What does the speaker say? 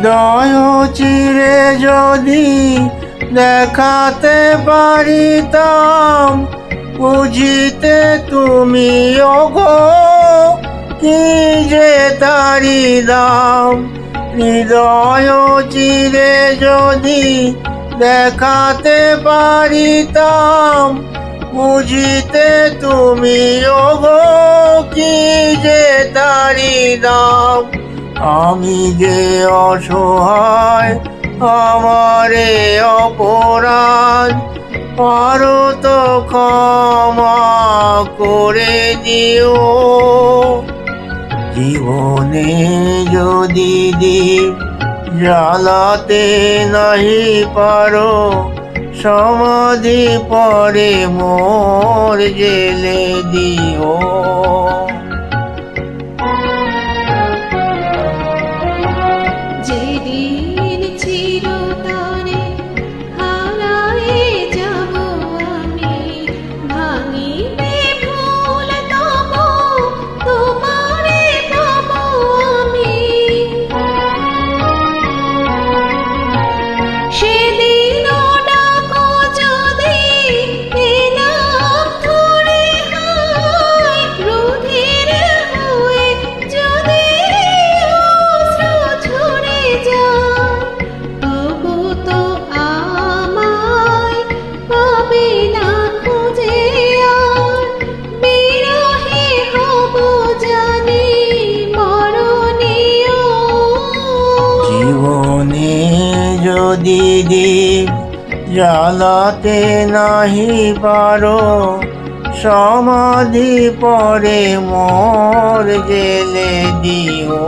হৃদয় চিরে যদি দেখাতে পারিতাম, বুঝিতে তুমি ওগো কি যে তারি দাম। হৃদয় চিরে যদি দেখাতে পারিতাম, বুঝিতে তুমি ওগো কি যে তারি দাম। আমি যে অসহায় আমারে অপরাধ, পারো তো ক্ষমা করে দিও। জীবনে যদি দীপ জ্বালাতে নাহি পারো, সমাধি পরে মোর জেলে দিও। যেদিন চিরতরে হারায়ে যাব আমি, ভাঙিবে ভুল তবু তোমারে পাবো আমি। সেদিনও ডাকো যদি এ নাম ধরে হায়, রুধির হয়ে যদি অশ্রু ঝরে যায়, তবু তো আমায় পাবে না খুঁজে আর। বিরহে হব জানি মরণীয়। জীবনে যদি দীপ জ্বালাতে নাহি পারো, সমাধি পরে মোর জেলে দিও।